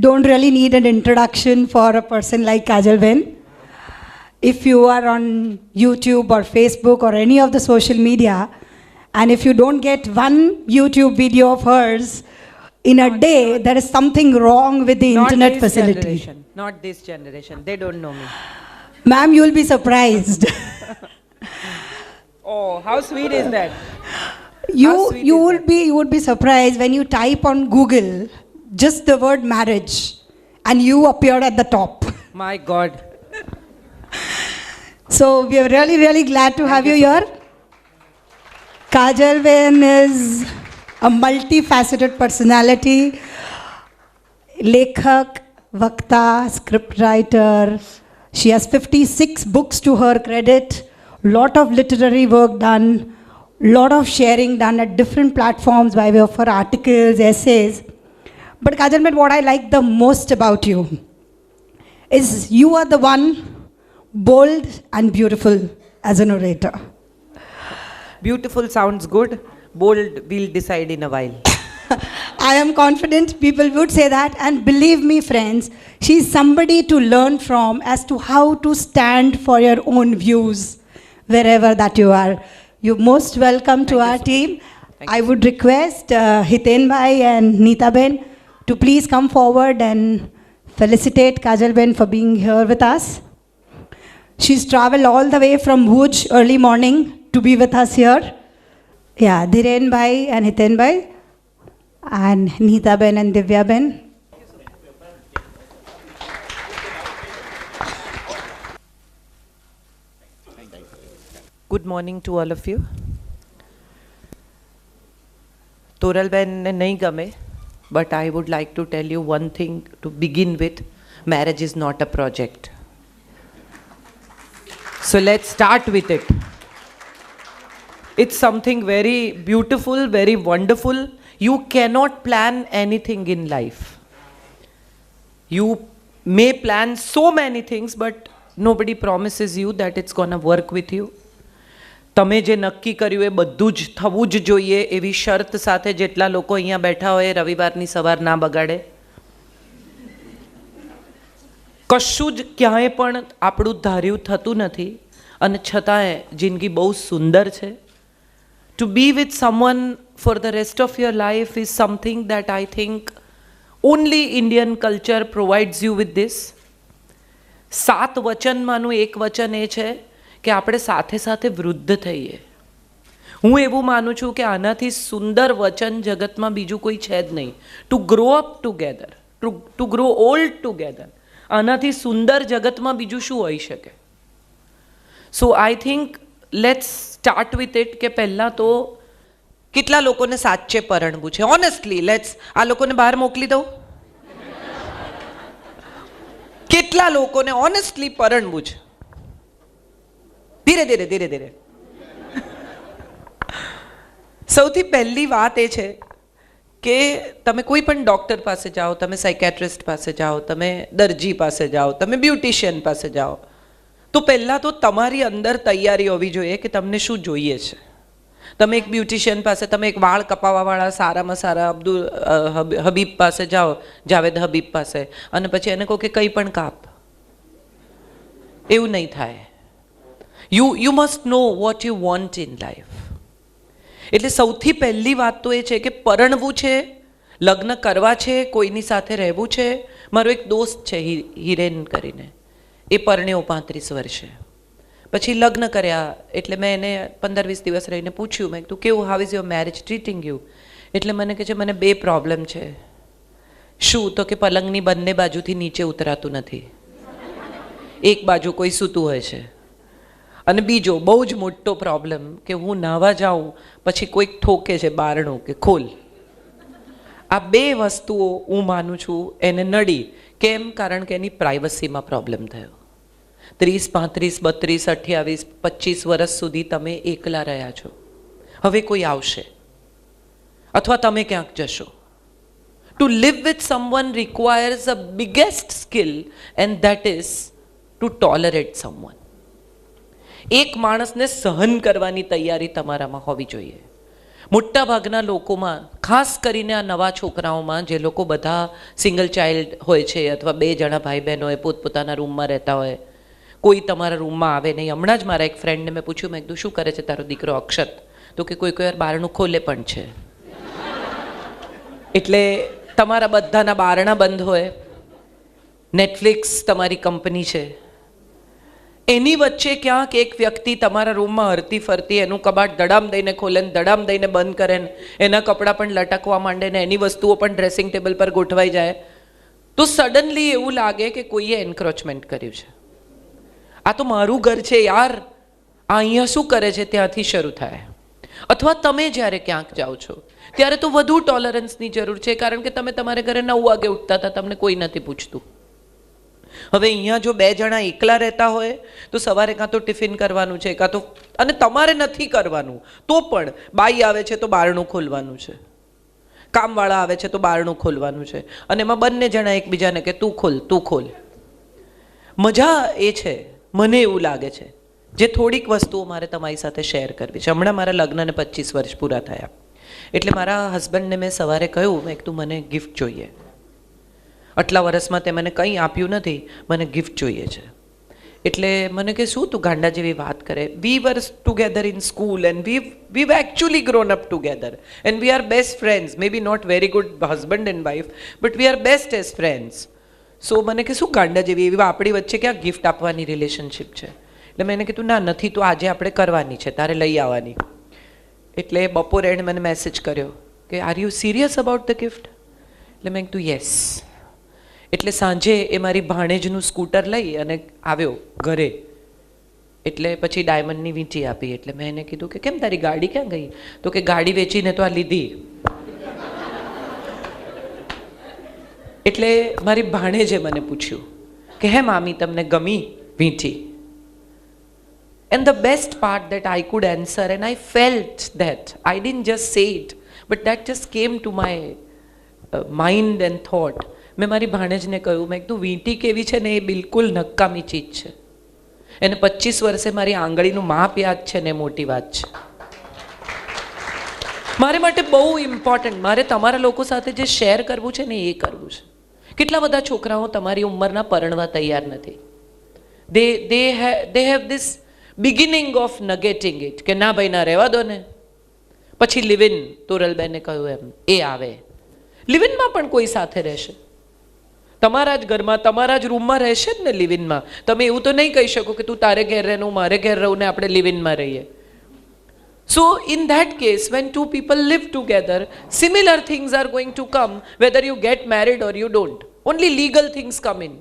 Don't really need an introduction for a person like Kajal Ben. If you are on YouTube or Facebook or any of the social media, and if you don't get one YouTube video of hers in a day, there is something wrong with the internet facility. Not this generation. They don't know me. Ma'am, you will be surprised. Oh, how sweet is that? You would be surprised when you type on Google just the word marriage and you appear at the top. My God. So we are really glad to have you here. Kajal Ben is a multifaceted personality, lekhak, vakta, scriptwriter. She has 56 books to her credit, lot of literary work done, lot of sharing done at different platforms by way of her articles, essays. But Kajal Ben, what I like the most about you is you are the one bold and beautiful as an orator. Beautiful sounds good. Bold, we'll decide in a while. I am confident people would say that, and believe me friends, she is somebody to learn from as to how to stand for your own views wherever that you are. You're most welcome to our team. I would request Hiten Bhai and Neeta Ben to please come forward and felicitate Kajal Ben for being here with us. She's traveled all the way from Bhuj early morning to be with us here. Yeah, Dhiren Bhai and Hiten Bhai and Neeta Ben and Divya Ben. Good morning to all of you. Toral Ben nahi game, but I would like to tell you one thing to begin with. Marriage is not a project. So let's start with it. It's something very beautiful, very wonderful. You cannot plan anything in life. You may plan so many things, but nobody promises you that it's gonna work with you. તમે જે નક્કી કર્યું એ બધું જ થવું જ જોઈએ એવી શરત સાથે જેટલા લોકો અહીંયા બેઠા હોય રવિવારની સવાર ના બગાડે. કશું જ ક્યાંય પણ આપણું ધાર્યું થતું નથી અને છતાંય જિંદગી બહુ સુંદર છે. To be with someone for the rest of your life is something that I think only Indian culture provides you with this. 7 વચનમાંનું એક વચન એ છે કે આપણે સાથે સાથે વૃદ્ધ થઈએ. હું એવું માનું છું કે આનાથી સુંદર વચન જગતમાં બીજું કોઈ છે જ નહીં. To grow up together, to grow old together, આનાથી સુંદર જગતમાં બીજું શું હોઈ શકે. So I think let's start with it કે પહેલાં તો કેટલા લોકોને સાચે પરણવું છે? ઓનેસ્ટલી લેટ્સ આ લોકોને બહાર મોકલી દઉં. કેટલા લોકોને ઓનેસ્ટલી પરણવું છે? ધીરે ધીરે ધીરે ધીરે. સૌથી પહેલી વાત એ છે કે તમે કોઈ પણ ડૉક્ટર પાસે જાઓ, તમે સાયકેટ્રિસ્ટ પાસે જાઓ, તમે દરજી પાસે જાઓ, તમે બ્યુટિશિયન પાસે જાઓ, તો પહેલાં તો તમારી અંદર તૈયારી હોવી જોઈએ કે તમને શું જોઈએ છે. તમે એક બ્યુટિશિયન પાસે, તમે એક વાળ કપાવવાવાળા સારામાં સારા હબીબ પાસે જાઓ, જાવેદ હબીબ પાસે, અને પછી એને કહો કે કંઈ પણ કાપ. એવું નહીં થાય. You must know what you want in life. એટલે સૌથી પહેલી વાત તો એ છે કે પરણવું છે, લગ્ન કરવા છે, કોઈની સાથે રહેવું છે. મારો એક દોસ્ત છે હિરેન કરીને, એ પરણ્યો 35 વર્ષે, પછી લગ્ન કર્યા. એટલે મેં એને 15-20 દિવસ રહીને પૂછ્યું, મેં તું કેવું, how is your marriage treating you? એટલે મને કહે છે મને 2 પ્રોબ્લેમ છે. શું? તો કે પલંગની બંને બાજુથી નીચે ઉતરાતું નથી, એક બાજુ કોઈ સૂતું હોય છે, અને બીજો બહુ જ મોટો પ્રોબ્લેમ કે હું નાહવા જાઉં પછી કોઈક ઠોકે છે બારણું કે ખોલ. આ 2 વસ્તુઓ હું માનું છું એને નડી. કેમ? કારણ કે એની પ્રાઇવસીમાં પ્રોબ્લેમ થયો. 30, 35, 32, 28, 25 વર્ષ સુધી તમે એકલા રહ્યા છો. હવે કોઈ આવશે અથવા તમે ક્યાંક જશો. To live with someone requires a biggest skill, and that is to tolerate someone. એક માણસને સહન કરવાની તૈયારી તમારામાં હોવી જોઈએ. મોટા ભાગના લોકોમાં, ખાસ કરીને આ નવા છોકરાઓમાં, જે લોકો બધા સિંગલ ચાઇલ્ડ હોય છે અથવા 2 જણા ભાઈ બહેન હોય, પોતપોતાના રૂમમાં રહેતા હોય, કોઈ તમારા રૂમમાં આવે નહીં. હમણાં જ મારા એક ફ્રેન્ડને મેં પૂછ્યું, મેં કીધું શું કરે છે તારો દીકરો અક્ષત? તો કે કોઈ વાર બારણું ખોલે પણ છે. એટલે તમારા બધાના બારણા બંધ હોય, નેટફ્લિક્સ તમારી કંપની છે, એની વચ્ચે ક્યાંક એક વ્યક્તિ તમારા રૂમમાં હરતી ફરતી એનું કબાટ દડામ દઈને ખોલે ને દડામ દઈને બંધ કરે ને એના કપડાં પણ લટકવા માંડે ને એની વસ્તુઓ પણ ડ્રેસિંગ ટેબલ પર ગોઠવાઈ જાય, તો સડનલી એવું લાગે કે કોઈએ એન્ક્રોચમેન્ટ કર્યું છે. આ તો મારું ઘર છે યાર, આ અહીંયા શું કરે છે, ત્યાંથી શરૂ થાય. અથવા તમે જ્યારે ક્યાંક જાઓ છો ત્યારે તો વધુ ટોલરન્સની જરૂર છે, કારણ કે તમે તમારે ઘરે 9 વાગે ઉઠતા હતા, તમને કોઈ નથી પૂછતું. હવે અહીંયા જો 2 જણા એકલા રહેતા હોય તો સવારે કાં તો ટિફિન કરવાનું છે, કાં તો, અને તમારે નથી કરવાનું તો પણ બાઈ આવે છે તો બારણું ખોલવાનું છે, કામવાળા આવે છે તો બારણું ખોલવાનું છે, અને એમાં બંને જણા એકબીજાને કે તું ખોલ તું ખોલ. મજા એ છે, મને એવું લાગે છે, જે થોડીક વસ્તુઓ મારે તમારી સાથે શેર કરવી છે. હમણાં મારા લગ્નને 25 વર્ષ પૂરા થયા, એટલે મારા હસબન્ડને મેં સવારે કહ્યું, મેં તું મને ગિફ્ટ જોઈએ, આટલા વર્ષમાં તે મને કંઈ આપ્યું નથી, મને ગિફ્ટ જોઈએ છે. એટલે મને કે શું તું ગાંડા જેવી વાત કરે, we were together in school and we've actually grown up together and we are best friends, may be not very good husband and wife, but we are best as friends. So મને કે શું ગાંડા જેવી, એવી આપણી વચ્ચે ક્યાં gift આપવાની રિલેશનશિપ છે? એટલે મેં એને કીધું ના નથી, તો આજે આપણે કરવાની છે, તારે લઈ આવવાની. એટલે બપોરે એણે મને મેસેજ કર્યો કે are you serious about the gift? એટલે મેં કીધું યસ. એટલે સાંજે એ મારી ભાણેજનું સ્કૂટર લઈ અને આવ્યો ઘરે. એટલે પછી ડાયમંડની વીંટી આપી. એટલે મેં એને કીધું કે કેમ તારી ગાડી ક્યાં ગઈ? તો કે ગાડી વેચીને તો આ લીધી. એટલે મારી ભાણેજે મને પૂછ્યું કે હે મામી તમને ગમી વીંટી? And the best part that I could answer, and I felt that, I didn't just say it, but that just came to my mind and thought. મેં મારી ભાણેજને કહ્યું, મેં કીધું વીંટી કેવી છે ને એ બિલકુલ નકામી ચીજ છે, એને 25 વર્ષે મારી આંગળીનું માપ યાદ છે ને મોટી વાત છે. મારે માટે બહુ ઇમ્પોર્ટન્ટ, મારે તમારા લોકો સાથે જે શેર કરવું છે ને એ કરવું છે. કેટલા બધા છોકરાઓ તમારી ઉંમરના પરણવા તૈયાર નથી. They have this beginning of negating it, કે ના ભાઈ ના રહેવા દો ને. પછી લિવ ઇન, તોરલબેને કહ્યું એમ, એ આવે. લિવ ઇનમાં પણ કોઈ સાથે રહેશે, તમારા જ ઘરમાં તમારા જ રૂમમાં રહેશે જ ને લિવ ઇનમાં. તમે એવું તો નહીં કહી શકો કે તું તારે ઘેર રહે હું મારે ઘેર રહું ને આપણે લિવ ઇનમાં રહીએ. So in that case, when two people live together, similar things are going to come whether you get married or you don't. Only legal things come in.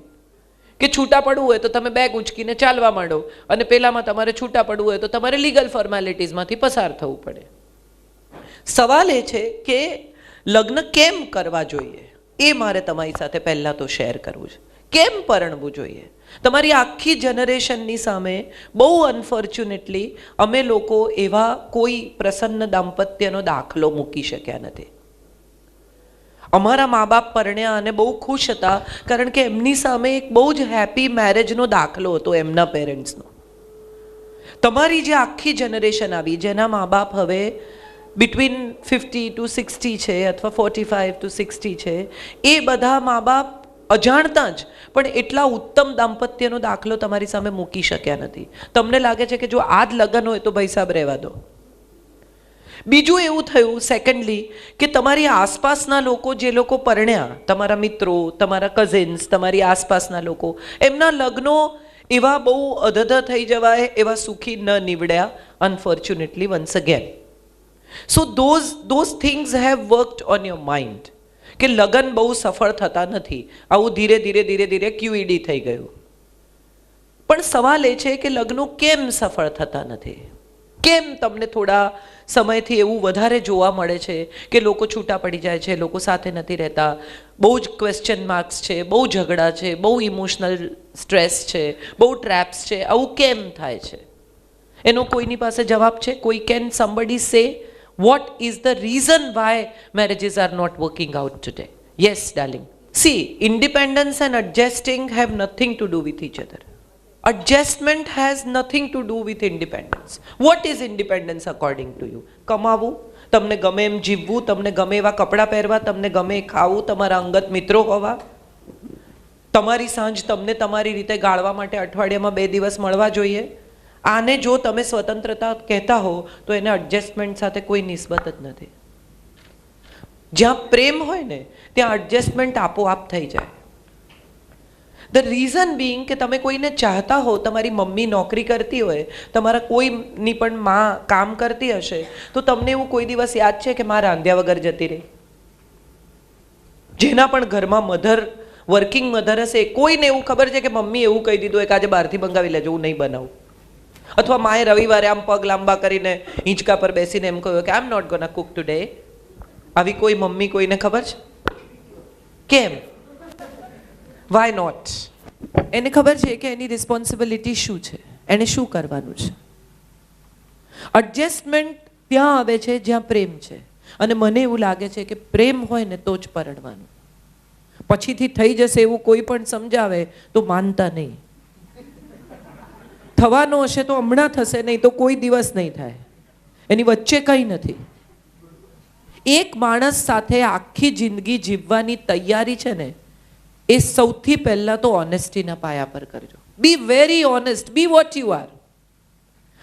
કે છૂટા પડવું હોય તો તમે બેગ ઉંચકીને ચાલવા માંડો, અને પેલામાં તમારે છૂટા પડવું હોય તો તમારે લીગલ ફોર્મેલિટીઝમાંથી પસાર થવું પડે. સવાલ એ છે કે લગ્ન કેમ કરવા જોઈએ, એ મારે તમારી સાથે પહેલાં તો શેર કરવું છે. કેમ પરણવું જોઈએ? તમારી આખી જનરેશનની સામે બહુ અનફોર્ચ્યુનેટલી અમે લોકો એવા કોઈ પ્રસન્ન દાંપત્યનો દાખલો મૂકી શક્યા નથી. અમારા મા બાપ પરણ્યા અને બહુ ખુશ હતા, કારણ કે એમની સામે એક બહુ જ હેપી મેરેજનો દાખલો હતો એમના પેરેન્ટ્સનો. તમારી જે આખી જનરેશન આવી, જેના મા બાપ હવે બિટવીન 50 to 60 છે અથવા 45 to 60 છે, એ બધા મા બાપ અજાણતા જ પણ એટલા ઉત્તમ દાંપત્યનો દાખલો તમારી સામે મૂકી શક્યા નથી. તમને લાગે છે કે જો આ જ લગ્ન હોય તો ભાઈ સાહેબ રહેવા દો. બીજું એવું થયું સેકન્ડલી કે તમારી આસપાસના લોકો, જે લોકો પરણ્યા, તમારા મિત્રો, તમારા કઝિન્સ, તમારી આસપાસના લોકો, એમના લગ્નો એવા બહુ અધધ થઈ જવાય એવા સુખી ન નીવડ્યા, unfortunately once again. So those things have worked on your mind કે લગ્ન બહુ સફળ થતા નથી. આવું ધીરે ધીરે ધીરે ધીરે QED થઈ ગયું. પણ સવાલ એ છે કે લગ્નો કેમ સફળ થતા નથી? કેમ તમને થોડા સમયથી એવું વધારે જોવા મળે છે કે લોકો છૂટા પડી જાય છે, લોકો સાથે નથી રહેતા, બહુ જ ક્વેશ્ચન માર્ક્સ છે, બહુ ઝઘડા છે, બહુ ઇમોશનલ સ્ટ્રેસ છે, બહુ ટ્રેપ્સ છે? આવું કેમ થાય છે? એનો કોઈની પાસે જવાબ છે? કોઈ કેન સમબડી સે what is the reason why marriages are not working out today? Yes, darling. See, independence and adjusting have nothing to do with each other. Adjustment has nothing to do with independence. What is independence according to you? કમાવું, તમને ગમે એમ જીવવું, તમને ગમે એવા કપડાં પહેરવા, તમને ગમે એ ખાવું, તમારા અંગત મિત્રો હોવા, તમારી સાંજ તમને તમારી રીતે ગાળવા માટે અઠવાડિયામાં 2 દિવસ મળવા જોઈએ. આને જો તમે સ્વતંત્રતા કહેતા હો તો એને એડજસ્ટમેન્ટ સાથે કોઈ નિસ્બત જ નથી. જ્યાં પ્રેમ હોય ને ત્યાં એડજસ્ટમેન્ટ આપોઆપ થઈ જાય. ધ રીઝન બિંગ કે તમે કોઈને ચાહતા હો, તમારી મમ્મી નોકરી કરતી હોય, તમારા કોઈની પણ માં કામ કરતી હશે, તો તમને એવું કોઈ દિવસ યાદ છે કે માં રાંધ્યા વગર જતી રહી? જેના પણ ઘરમાં મધર, વર્કિંગ મધર હશે, કોઈને એવું ખબર છે કે મમ્મી એવું કહી દીધું કે આજે બહારથી મંગાવી લેજો, હું નહીં બનાવું? અથવા માએ રવિવારે આમ પગ લાંબા કરીને હિંચકા પર બેસીને એમ કહ્યું કે I am not gonna cook today? આવી કોઈ મમ્મી કોઈને ખબર છે? કેમ? Why not? એને ખબર છે કે એની રિસ્પોન્સિબિલિટી શું છે, એને શું કરવાનું છે. એડજસ્ટમેન્ટ ત્યાં આવે છે જ્યાં પ્રેમ છે. અને મને એવું લાગે છે કે પ્રેમ હોય ને તો જ પરણવાનું. પછીથી થઈ જશે એવું કોઈ પણ સમજાવે તો માનતા નહીં. થવાનો હશે તો હમણાં થશે, નહીં તો કોઈ દિવસ નહીં થાય. એની વચ્ચે કંઈ નથી. એક માણસ સાથે આખી જિંદગી જીવવાની તૈયારી છે ને, એ સૌથી પહેલા તો ઓનેસ્ટીના પાયા પર કરજો. Be very honest, be what you are.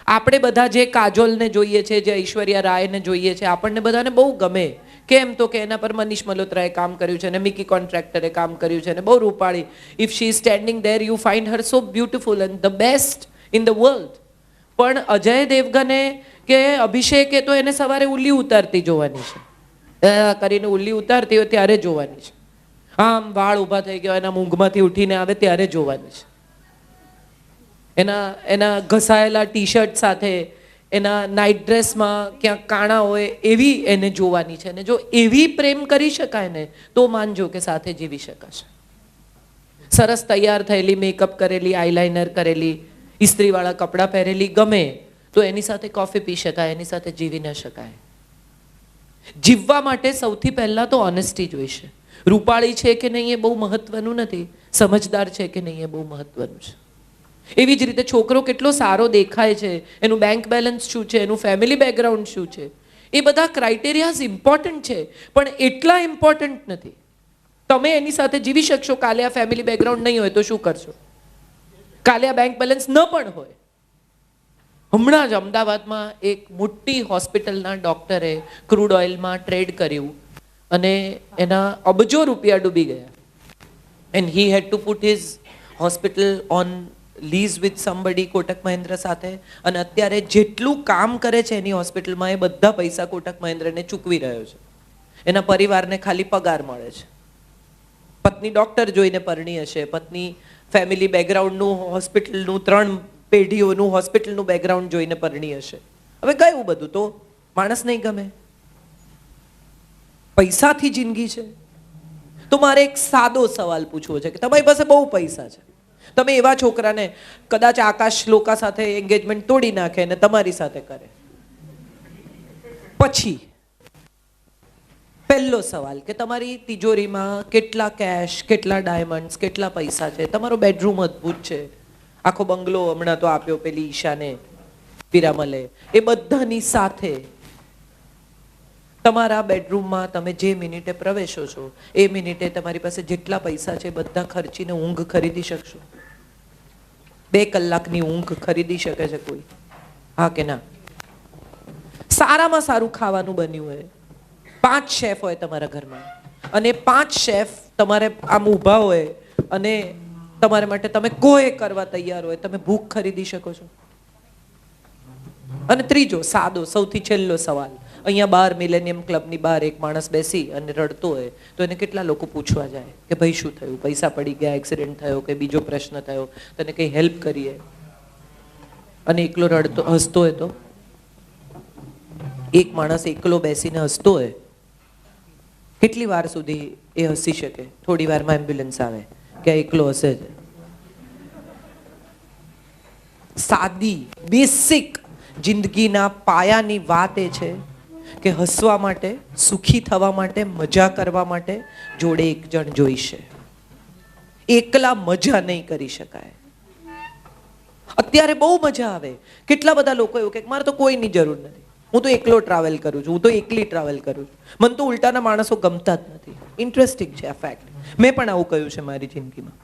આપણે બધા જે કાજોલને જોઈએ છે, જે ઐશ્વર્યા રાયને જોઈએ છે, આપણને બધાને બહુ ગમે. કેમ? તો કે એના પર મનીષ મલ્હોત્રાએ કામ કર્યું છે, અને મિકી કોન્ટ્રાક્ટરે કામ કર્યું છે, અને બહુ રૂપાળી. If she is standing there you find her so beautiful and the best in the world. પણ અજય દેવગને કે અભિષેકે તો એને સવારે ઉલ્લી ઉતારતી જોવાની છે. કરીને ઉલ્લી ઉતારતી હોય ત્યારે જોવાની છે. આમ વાળ ઊભા થઈ ગયા એના મૂંગમાંથી ઉઠીને આવે ત્યારે જોવાની છે. એના ઘસાયેલા ટી શર્ટ સાથે, એના નાઇટ ડ્રેસમાં ક્યાંક કાણા હોય એવી એને જોવાની છે. ને જો એવી પ્રેમ કરી શકાય ને તો માનજો કે સાથે જીવી શકાશે. સરસ તૈયાર થયેલી, મેકઅપ કરેલી, આઈલાઇનર કરેલી, ઇસ્ત્રીવાળા કપડાં પહેરેલી ગમે તો એની સાથે કોફી પી શકાય, એની સાથે જીવી ન શકાય. જીવવા માટે સૌથી પહેલાં તો ઓનેસ્ટી જોઈશે. રૂપાળી છે કે નહીં એ બહુ મહત્વનું નથી, સમજદાર છે કે નહીં એ બહુ મહત્વનું છે. એવી જ રીતે છોકરો કેટલો સારો દેખાય છે, એનું બેંક બેલેન્સ શું છે, એનું ફેમિલી બેકગ્રાઉન્ડ શું છે, એ બધા ક્રાઇટેરિયાઝ ઇમ્પોર્ટન્ટ છે, પણ એટલા ઇમ્પોર્ટન્ટ નથી. તમે એની સાથે જીવી શકશો, કાલે આ ફેમિલી બેકગ્રાઉન્ડ નહીં હોય તો શું કરશો? કાલે આ બેંક બેલેન્સ ન પણ હોય. હમણાં જ અમદાવાદમાં એક મોટી હોસ્પિટલના ડૉક્ટરે ક્રૂડ ઓઇલમાં ટ્રેડ કર્યું અને એના અબજો રૂપિયા ડૂબી ગયા. And he had to put his hospital on lease with somebody, Kotak Mahindra સાથે. અને અત્યારે જેટલું કામ કરે છે એની હોસ્પિટલમાં એ બધા પૈસા કોટક મહિન્દ્રાને ચૂકવી રહ્યો છે. એના પરિવારને ખાલી પગાર મળે છે. પત્ની ડૉક્ટર જોઈને પરણી હશે, પત્ની ફેમિલી બેકગ્રાઉન્ડનું, હોસ્પિટલનું, 3 પેઢીઓનું હોસ્પિટલનું બેકગ્રાઉન્ડ જોઈને પરણી હશે. હવે ગયું બધું તો માણસ નહીં ગમે. પૈસાથી જિંદગી છે. તો મારે એક સાદો સવાલ પૂછવો છે કે તમારી પાસે બહુ પૈસા છે, તમે એવા છોકરાને કદાચ આકાશ લોકા સાથે એન્ગેજમેન્ટ તોડી નાખે અને તમારી સાથે કરે, પછી પહેલો સવાલ કે તમારી તિજોરીમાં કેટલા કેશ, કેટલા ડાયમંડ્સ, કેટલા પૈસા છે, તમારો બેડરૂમ અદ્ભુત છે, આખો બંગલો હમણાં તો આપ્યો પેલી ઈશાને, પિરામલે, એ બધાની સાથે તમારા બેડરૂમમાં તમે જે મિનિટે પ્રવેશો છો એ મિનિટે તમારી પાસે જેટલા પૈસા છે બધા ખર્ચીને ઊંઘ ખરીદી શકશો? 2 કલાકની ઊંઘ ખરીદી શકે છે કોઈ? હા કે ના? સારામાં સારું ખાવાનું બન્યું હોય, 5 શેફ હોય તમારા ઘરમાં, અને 5 શેફ તમારે આમ ઊભા હોય અને તમારા માટે તમે કોઈ કરવા તૈયાર હોય, તમે ભૂખ ખરીદી શકો છો? અને ત્રીજો સાદો સૌથી છેલ્લો સવાલ, અહીંયા બહાર મિલેનિયમ ક્લબની બહાર એક માણસ બેસી અને રડતો હોય તો એને કેટલા લોકો પૂછવા જાય કે ભાઈ શું થયું, પૈસા પડી ગયા, એક્સિડન્ટ થયો કે બીજો પ્રશ્ન થયો, તને કંઈ હેલ્પ કરીએ? અને એકલો રડતો હસતો હોય તો? એક માણસ એકલો બેસીને હસતો હોય, કેટલી વાર સુધી એ હસી શકે? થોડી વારમાં એમ્બ્યુલન્સ આવે કે એકલો હસે છે. સાદી બેસિક જિંદગીના પાયાની વાત એ છે કે હસવા માટે, સુખી થવા માટે, મજા કરવા માટે જોડે એક જણ જોઈશે. એકલા મજા નહીં કરી શકાય. અત્યારે બહુ મજા આવે. કેટલા બધા લોકો એવું કે મારે તો કોઈની જરૂર નથી, હું તો એકલો ટ્રાવેલ કરું છું, હું તો એકલી ટ્રાવેલ કરું છું. મને તો ઉલટાના માણસો ગમતા જ નથી. ઇન્ટરેસ્ટિંગ છે આ ફેક્ટ. મેં પણ આવું કહ્યું છે મારી જિંદગીમાં.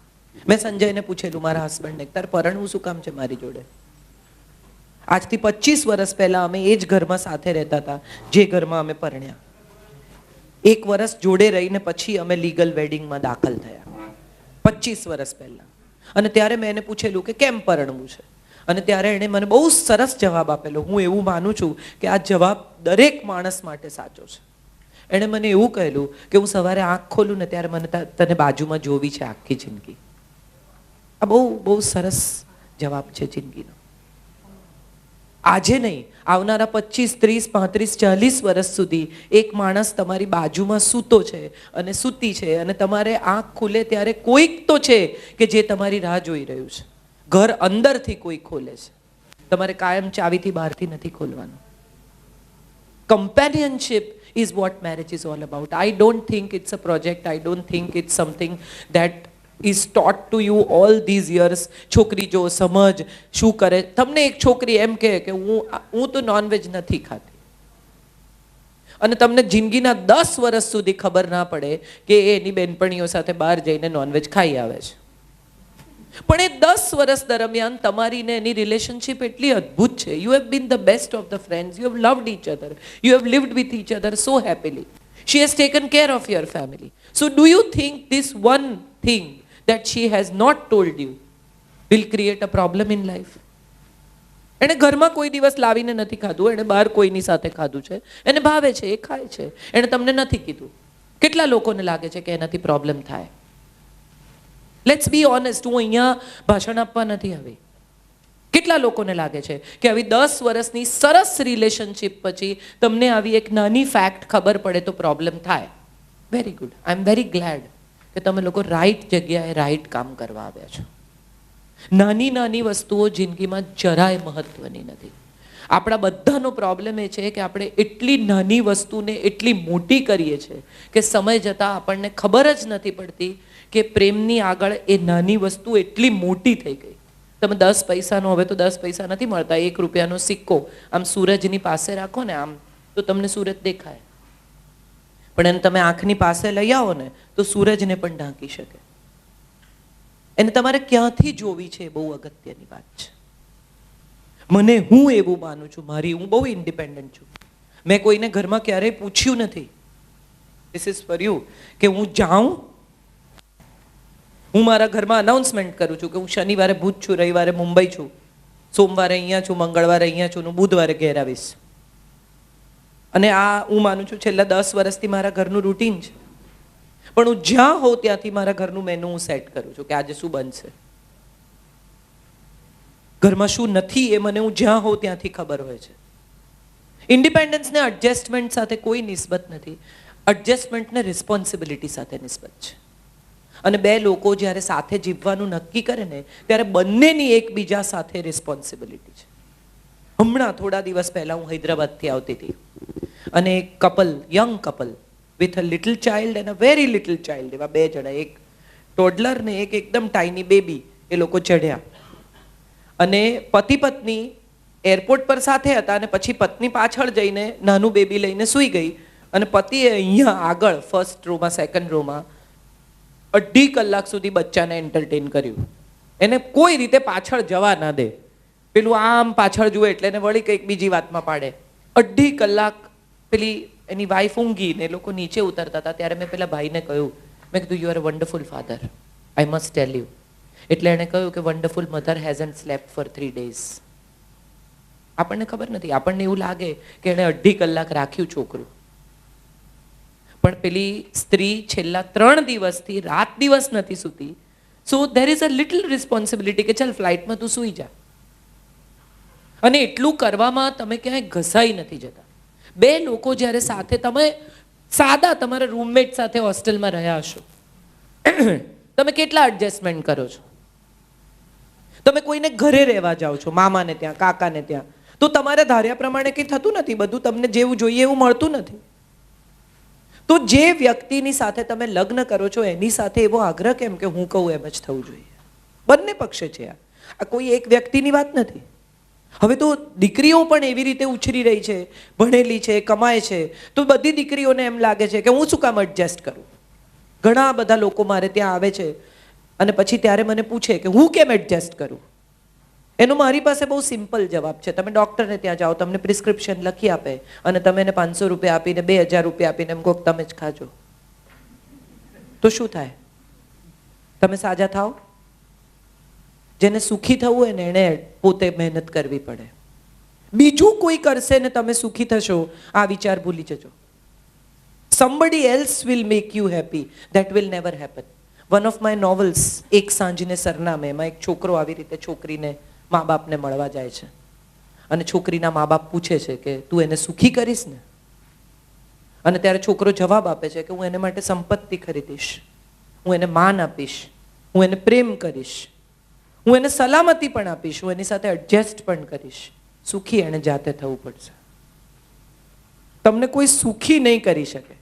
મેં સંજયને પૂછેલું, મારા હસબન્ડને, તારે પરણવું શું કામ છે મારી જોડે? આજથી 25 વર્ષ પહેલા અમે એ જ ઘરમાં સાથે રહેતા હતા જે ઘરમાં અમે પરણ્યા. 1 વર્ષ જોડે રહીને પછી અમે લીગલ વેડિંગમાં દાખલ થયા, 25 વર્ષ પહેલા. અને ત્યારે મેં એને પૂછેલું કે કેમ પરણવું છે, અને ત્યારે એણે મને બહુ સરસ જવાબ આપેલો. હું એવું માનું છું કે આ જવાબ દરેક માણસ માટે સાચો છે. એણે મને એવું કહેલું કે હું સવારે આંખ ખોલું ને ત્યારે મને તને બાજુમાં જોવી છે આખી જિંદગી. આ બહુ બહુ સરસ જવાબ છે જિંદગીનો. આજે નહીં, આવનારા 25, 30, 35, 40 વર્ષ સુધી એક માણસ તમારી બાજુમાં સૂતો છે અને સૂતી છે, અને તમારે આંખ ખુલે ત્યારે કોઈક તો છે કે જે તમારી રાહ જોઈ રહ્યું છે. ઘર અંદરથી કોઈ ખોલે છે, તમારે કાયમ ચાવીથી બહારથી નથી ખોલવાનું. કમ્પેનિયનશિપ is what marriage is all about. I don't think it's a project. I don't think it's something that is taught to you all these years. છોકરી જો સમજ શું કરે. તમને એક છોકરી એમ કહે કે હું તો નોનવેજ નથી ખાતી, અને તમને જિંદગીના 10 વર્ષ સુધી ખબર ના પડે કે એ એની બેનપણીઓ સાથે બહાર જઈને નોનવેજ ખાઈ આવે છે. પણ એ 10 વર્ષ દરમિયાન તમારી ને એની રિલેશનશિપ એટલી અદ્ભુત છે. You have been the best of the friends. You have loved each other. You have lived with each other so happily. She has taken care of your family. So do you think this one thing that she has not told you will create a problem in life? એને ઘરમાં કોઈ દિવસ લાવીને નથી ખાધું, એને બહાર કોઈની સાથે ખાધું છે, એને ભાવે છે, એ ખાય છે, એને તમને નથી કીધું. કેટલા લોકોને લાગે છે કે એનાથી પ્રોબ્લેમ થાય? Let's be honest. હું અહીંયા ભાષણ આપવા નથી આવી. કેટલા લોકોને લાગે છે કે આવી 10 વર્ષની સરસ રિલેશનશિપ પછી તમને આવી એક નાની ફેક્ટ ખબર પડે તો પ્રોબ્લેમ થાય? Very good. I am very glad કે તમે લોકો રાઈટ જગ્યાએ રાઈટ કામ કરવા આવ્યા છો. નાની નાની વસ્તુઓ જિંદગીમાં જરાય મહત્વની નથી. આપણા બધાનો પ્રોબ્લેમ એ છે કે આપણે એટલી નાની વસ્તુને એટલી મોટી કરીએ છીએ કે સમય જતાં આપણને ખબર જ નથી પડતી કે પ્રેમની આગળ એ નાની વસ્તુ એટલી મોટી થઈ ગઈ. તમે 10 પૈસાનો, હવે તો 10 પૈસા નથી મળતા, 1 રૂપિયાનો સિક્કો આમ સૂરજની પાસે રાખો ને આમ, તો તમને સૂરજ દેખાય. પણ એને તમે આંખની પાસે લઈ આવો ને તો સૂરજને પણ ઢાંકી શકે. એને તમારે ક્યાંથી જોવી છે એ બહુ અગત્યની વાત છે. મને, હું એવું માનું છું, હું બહુ ઇન્ડિપેન્ડન્ટ છું. મેં કોઈને ઘરમાં ક્યારેય પૂછ્યું નથી. ધીસ ઇઝ ફોર યુ કે હું જાઉં, હું મારા ઘરમાં અનાઉન્સમેન્ટ કરું છું કે હું શનિવારે ભુજ છું, રવિવારે મુંબઈ છું, સોમવારે અહીંયા છું, મંગળવારે અહીંયા છું, હું બુધવારે ઘેર આવીશ. અને આ હું માનું છું છેલ્લા 10 વર્ષથી મારા ઘરનું રૂટીન છે. પણ હું જ્યાં હોઉં ત્યાંથી મારા ઘરનું મેનુ હું સેટ કરું છું કે આજે શું બનશે, ઘરમાં શું નથી એ મને હું જ્યાં હોઉં ત્યાંથી ખબર હોય છે. ઇન્ડિપેન્ડન્સને એડજસ્ટમેન્ટ સાથે કોઈ નિસ્બત નથી. એડજસ્ટમેન્ટને રિસ્પોન્સિબિલિટી સાથે નિસ્બત છે. અને 2 લોકો જ્યારે સાથે જીવવાનું નક્કી કરે ને ત્યારે બંનેની એકબીજા સાથે રિસ્પોન્સિબિલિટી છે. હમણાં થોડા દિવસ પહેલા હું હૈદરાબાદથી આવતી હતી અને એક couple, young couple with a little child and a very little child, એવા 2 જણા, એક ટોડલર ને એક એકદમ ટાઇની બેબી, એ લોકો ચઢ્યા. અને પતિ પત્ની એરપોર્ટ પર સાથે હતા અને પછી પત્ની પાછળ જઈને નાનું બેબી લઈને સૂઈ ગઈ અને પતિએ અહીંયા આગળ ફર્સ્ટ રોમાં, સેકન્ડ રોમાં 2.5 કલાક સુધી બચ્ચાને એન્ટરટેન કર્યું. એને કોઈ રીતે પાછળ જવા ના દે. પેલું આમ પાછળ જુએ એટલે એને વળી કંઈક બીજી વાતમાં પાડે. 2.5 કલાક પેલી એની વાઈફ ઊંઘી ને લોકો નીચે ઉતરતા હતા. ત્યારે મેં પેલા ભાઈને કહ્યું, મેં કીધું you are a wonderful father, I must tell you. એટલે એણે કહ્યું કે wonderful mother hasn't slept for 3 days. આપણને ખબર નથી, આપણને એવું લાગે કે એણે 2.5 કલાક રાખ્યું છોકરું, પણ પેલી સ્ત્રી છેલ્લા 3 દિવસથી રાત દિવસ નથી સૂતી. So there is a little responsibility કે ચાલ ફ્લાઇટમાં તું સૂઈ જા. અને એટલું કરવામાં તમે ક્યાંય ઘસાઈ નથી જતા. 2 લોકો જ્યારે સાથે, તમે સાદા તમારા રૂમમેટ સાથે હોસ્ટેલમાં રહ્યા હશો, તમે કેટલા એડજસ્ટમેન્ટ કરો છો? તમે કોઈને ઘરે રહેવા જાઓ છો, મામાને ત્યાં, કાકાને ત્યાં, તો તમારે ધાર્યા પ્રમાણે કંઈ થતું નથી. બધું તમને જેવું જોઈએ એવું મળતું નથી. તો જે વ્યક્તિની સાથે તમે લગ્ન કરો છો એની સાથે એવો આગ્રહ કેમ કે હું કહું એમ જ થવું જોઈએ? બંને પક્ષે છે આ કોઈ એક વ્યક્તિની વાત નથી. હવે તો દીકરીઓ પણ એવી રીતે ઉછરી રહી છે, ભણેલી છે, કમાય છે, તો બધી દીકરીઓને એમ લાગે છે કે હું શું કામ એડજસ્ટ કરું. ઘણા બધા લોકો મારે ત્યાં આવે છે અને પછી ત્યારે મને પૂછે કે હું કેમ એડજસ્ટ કરું. એનો મારી પાસે બહુ સિમ્પલ જવાબ છે. તમે ડૉક્ટરને ત્યાં જાઓ, તમને પ્રિસ્ક્રિપ્શન લખી આપે અને તમે એને 500 રૂપિયા આપીને 2000 રૂપિયા આપીને એમ કહો કે તમે જ ખાજો, તો શું થાય? તમે સાજા થાઓ? જેને સુખી થવું હોય ને એણે પોતે મહેનત કરવી પડે. બીજું કોઈ કરશે ને તમે સુખી થશો, આ વિચાર ભૂલી જજો. Somebody else will make you happy. That will never happen. One of my novels, એક સાંજને સરનામે, એમાં એક છોકરો આવી રીતે છોકરીને મા બાપને મળવા જાય છે અને છોકરીના મા બાપ પૂછે છે કે તું એને સુખી કરીશ ને? અને ત્યારે છોકરો જવાબ આપે છે કે હું એને માટે સંપત્તિ ખરીદીશ, હું એને માન આપીશ, હું એને પ્રેમ કરીશ, હું એને સલામતી પણ આપીશ, હું એની સાથે એડજસ્ટ પણ કરીશ. સુખી એને જાતે થવું પડશે. તમને કોઈ સુખી નહીં કરી શકે,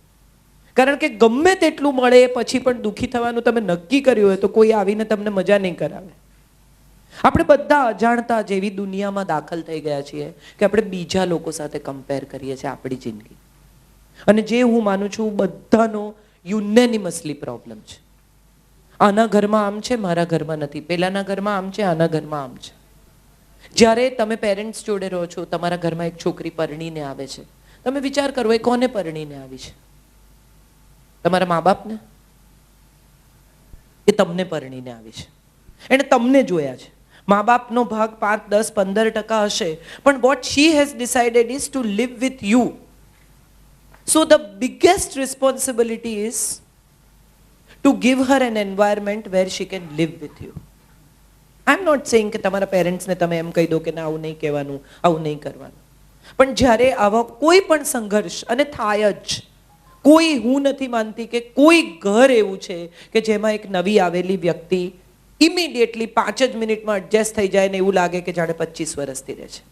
કારણ કે ગમે તેટલું મળે પછી પણ દુઃખી થવાનું તમે નક્કી કર્યું હોય તો કોઈ આવીને તમને મજા નહીં કરાવે. આપણે બધા અજાણતા જેવી દુનિયામાં દાખલ થઈ ગયા છીએ કે આપણે બીજા લોકો સાથે કમ્પેર કરીએ છીએ આપણી જિંદગી. અને જે હું માનું છું બધાનો યુનેનિમસલી પ્રોબ્લેમ છે. આના ઘરમાં આમ છે, મારા ઘરમાં નથી. પેલાના ઘરમાં આમ છે, આના ઘરમાં આમ છે. જ્યારે તમે પેરેન્ટ્સ જોડે રહો છો, તમારા ઘરમાં એક છોકરી પરણીને આવે છે, તમે વિચાર કરો એ કોને પરણીને આવી છે? તમારા મા બાપને? એ તમને પરણીને આવી છે, એણે તમને જોયા છે. મા બાપનો ભાગ 5, 10, 15% હશે, પણ what she has decided is to live with you. So the biggest responsibility is to give her an environment where she can live with you. I am not saying કે તમારા પેરેન્ટ્સને તમે એમ કહી દો કે ના આવું નહીં કહેવાનું, આવું નહીં કરવાનું. પણ જ્યારે આવા કોઈ પણ સંઘર્ષ, અને થાય જ, કોઈ, હું નથી માનતી કે કોઈ ઘર એવું છે કે જેમાં એક નવી આવેલી વ્યક્તિ ઇમિડિયેટલી 5 જ મિનિટમાં એડજસ્ટ થઈ જાય ને એવું લાગે કે જાણે 25 વર્ષથી રહે છે.